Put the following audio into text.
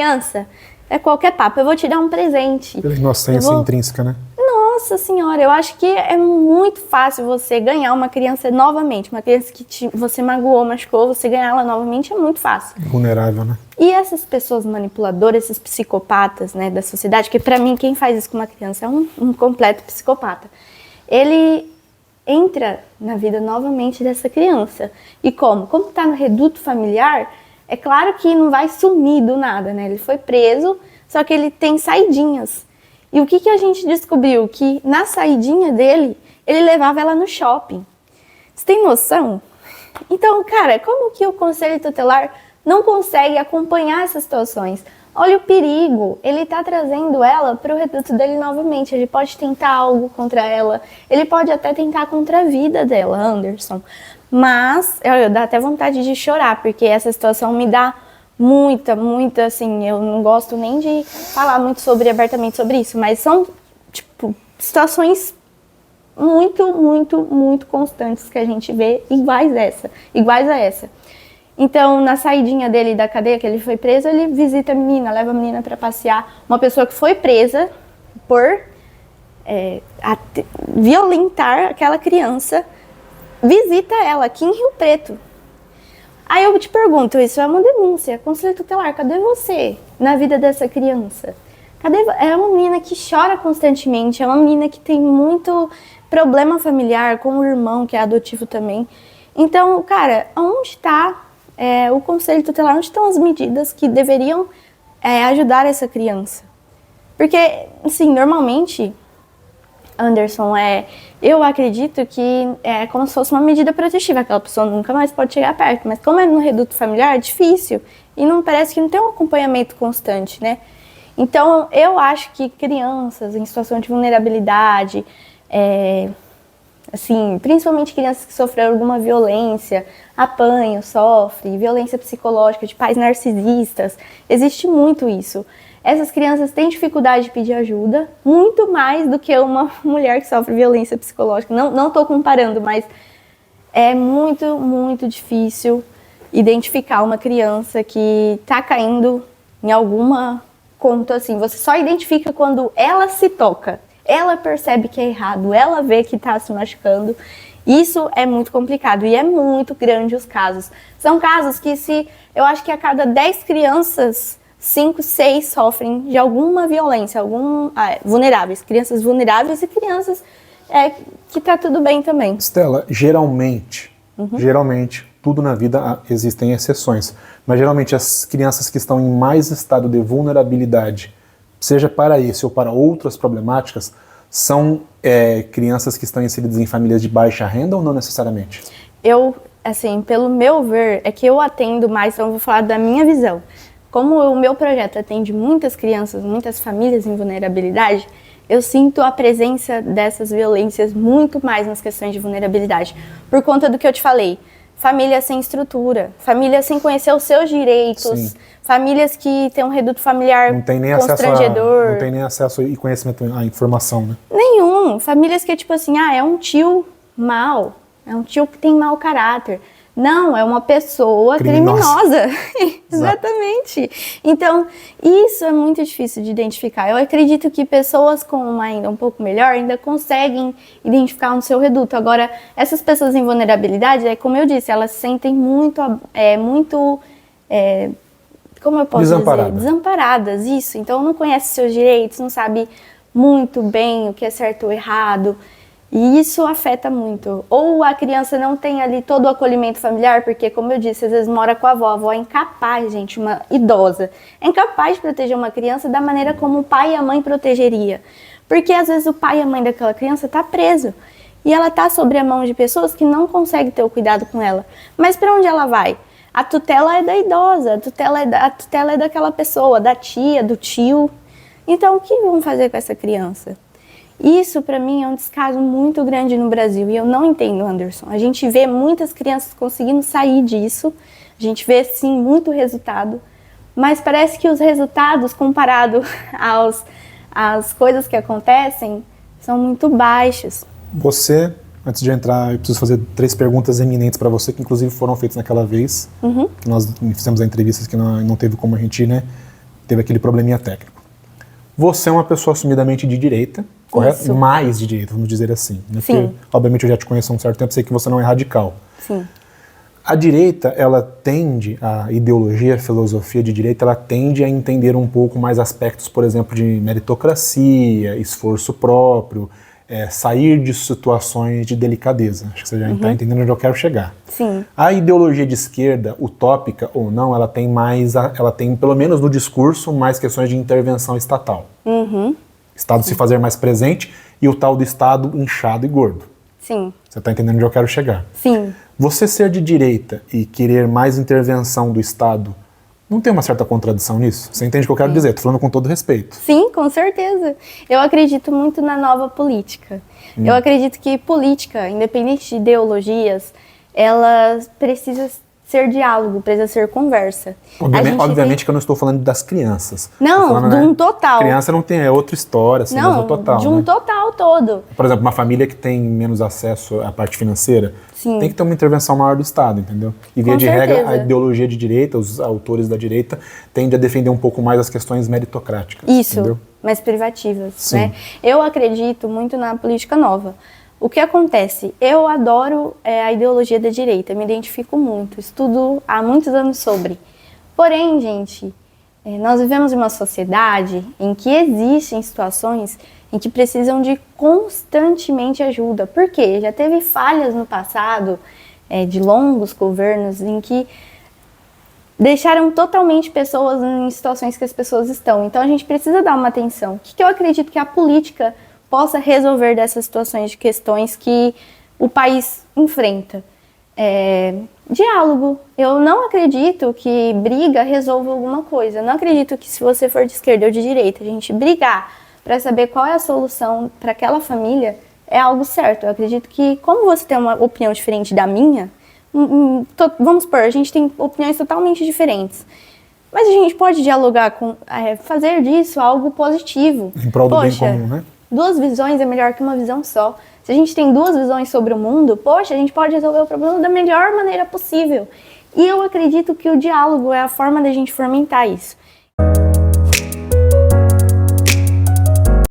criança, é qualquer papo, eu vou te dar um presente. Pela inocência intrínseca, né? Nossa senhora, eu acho que é muito fácil você ganhar uma criança novamente. Uma criança que você magoou, machucou, você ganhar ela novamente é muito fácil. Vulnerável, né? E essas pessoas manipuladoras, esses psicopatas, né, da sociedade, que pra mim quem faz isso com uma criança é um completo psicopata. Ele entra na vida novamente dessa criança. E como? Como tá no reduto familiar, é claro que não vai sumir do nada, né? Ele foi preso, só que ele tem saidinhas. E o que a gente descobriu? Que na saidinha dele, ele levava ela no shopping. Você tem noção? Então, cara, como que o Conselho Tutelar não consegue acompanhar essas situações? Olha o perigo, ele tá trazendo ela para o reduto dele novamente. Ele pode tentar algo contra ela, ele pode até tentar contra a vida dela, Anderson. Mas, dá até vontade de chorar, porque essa situação me dá muita, assim, eu não gosto nem de falar muito abertamente sobre isso, mas são, tipo, situações muito constantes que a gente vê iguais a essa. Então, na saidinha dele da cadeia, que ele foi preso, ele visita a menina, leva a menina para passear. Uma pessoa que foi presa por violentar aquela criança, visita ela aqui em Rio Preto. Aí eu te pergunto, isso é uma denúncia, Conselho Tutelar, cadê você na vida dessa criança? É uma menina que chora constantemente, é uma menina que tem muito problema familiar com o irmão, que é adotivo também. Então, cara, onde está o Conselho Tutelar, onde estão as medidas que deveriam ajudar essa criança? Porque, assim, normalmente, Anderson, eu acredito que é como se fosse uma medida protetiva, aquela pessoa nunca mais pode chegar perto, mas como é no reduto familiar, é difícil, e parece que não tem um acompanhamento constante, né? Então, eu acho que crianças em situação de vulnerabilidade, assim, principalmente crianças que sofreram alguma violência, apanham, sofrem, violência psicológica de pais narcisistas, existe muito isso. Essas crianças têm dificuldade de pedir ajuda, muito mais do que uma mulher que sofre violência psicológica. Não estou comparando, mas é muito difícil identificar uma criança que está caindo em alguma conta assim. Você só identifica quando ela se toca, ela percebe que é errado, ela vê que está se machucando. Isso é muito complicado e é muito grande os casos. São casos que eu acho que a cada 10 crianças, 5, 6 sofrem de alguma violência, vulneráveis, crianças vulneráveis e crianças que tá tudo bem também. Stella, geralmente, tudo na vida existem exceções, mas geralmente as crianças que estão em mais estado de vulnerabilidade, seja para esse ou para outras problemáticas, são crianças que estão inseridas em famílias de baixa renda ou não necessariamente? Assim, pelo meu ver, é que eu atendo mais, então eu vou falar da minha visão. Como o meu projeto atende muitas crianças, muitas famílias em vulnerabilidade, eu sinto a presença dessas violências muito mais nas questões de vulnerabilidade. Por conta do que eu te falei, famílias sem estrutura, famílias sem conhecer os seus direitos, sim, famílias que têm um reduto familiar constrangedor. Não tem nem acesso e conhecimento à informação, né? Nenhum. Famílias que, tipo assim, é um tio mau, é um tio que tem mau caráter. Não, é uma pessoa criminosa. Exatamente. Então, isso é muito difícil de identificar. Eu acredito que pessoas com uma ainda um pouco melhor ainda conseguem identificar no seu reduto. Agora, essas pessoas em vulnerabilidade, como eu disse, elas se sentem muito como eu posso dizer? Desamparadas, isso. Então, não conhece seus direitos, não sabe muito bem o que é certo ou errado. E isso afeta muito. Ou a criança não tem ali todo o acolhimento familiar, porque, como eu disse, às vezes mora com a avó é incapaz, gente, uma idosa, é incapaz de proteger uma criança da maneira como o pai e a mãe protegeria. Porque, às vezes, o pai e a mãe daquela criança tá preso. E ela tá sobre a mão de pessoas que não conseguem ter o cuidado com ela. Mas para onde ela vai? A tutela é da idosa, a tutela é daquela pessoa, da tia, do tio. Então, o que vão fazer com essa criança? Isso, para mim, é um descaso muito grande no Brasil e eu não entendo, Anderson. A gente vê muitas crianças conseguindo sair disso, a gente vê, sim, muito resultado, mas parece que os resultados, comparado às coisas que acontecem, são muito baixos. Você, antes de entrar, eu preciso fazer 3 perguntas eminentes para você, que inclusive foram feitas naquela vez, que nós fizemos a entrevista que não teve como a gente ir, né? teve aquele probleminha técnico. Você é uma pessoa assumidamente de direita, correto? Isso. Mais de direita, vamos dizer assim. Né? Sim. Porque, obviamente, eu já te conheço há um certo tempo, sei que você não é radical. Sim. A direita, ela tende, a ideologia, a filosofia de direita, ela tende a entender um pouco mais aspectos, por exemplo, de meritocracia, esforço próprio, sair de situações de delicadeza. Acho que você já está entendendo onde eu quero chegar. Sim. A ideologia de esquerda, utópica ou não, ela tem mais, ela tem, pelo menos no discurso, mais questões de intervenção estatal. Estado se fazer mais presente e o tal do Estado inchado e gordo. Sim. Você está entendendo onde eu quero chegar? Sim. Você ser de direita e querer mais intervenção do Estado, não tem uma certa contradição nisso? Você entende o que eu quero dizer? Estou falando com todo respeito. Sim, com certeza. Eu acredito muito na nova política. Eu acredito que política, independente de ideologias, ela precisa ser diálogo, precisa ser conversa. Obviamente que eu não estou falando das crianças. Não, falando, de um total. Criança não tem, é outra história, assim, mas Não, o total. de um né? total todo. Por exemplo, uma família que tem menos acesso à parte financeira, Sim. tem que ter uma intervenção maior do Estado, entendeu? E via Com de regra, certeza. a ideologia de direita, os autores da direita, tendem a defender um pouco mais as questões meritocráticas. Isso, Entendeu? mais privativas, Sim. né? Eu acredito muito na política nova. O que acontece? Eu adoro a ideologia da direita, me identifico muito, estudo há muitos anos sobre. Porém, gente, nós vivemos em uma sociedade em que existem situações em que precisam de constantemente ajuda. Por quê? Já teve falhas no passado de longos governos em que deixaram totalmente pessoas em situações que as pessoas estão. Então a gente precisa dar uma atenção. O que eu acredito que a política possa resolver dessas situações de questões que o país enfrenta? Diálogo. Eu não acredito que briga resolva alguma coisa. Eu não acredito que se você for de esquerda ou de direita, a gente brigar para saber qual é a solução para aquela família é algo certo. Eu acredito que, como você tem uma opinião diferente da minha, vamos supor, a gente tem opiniões totalmente diferentes. Mas a gente pode dialogar com, fazer disso algo positivo. Em prol do bem comum, né? 2 visões é melhor que uma visão só. Se a gente tem 2 visões sobre o mundo, poxa, a gente pode resolver o problema da melhor maneira possível. E eu acredito que o diálogo é a forma da gente fomentar isso.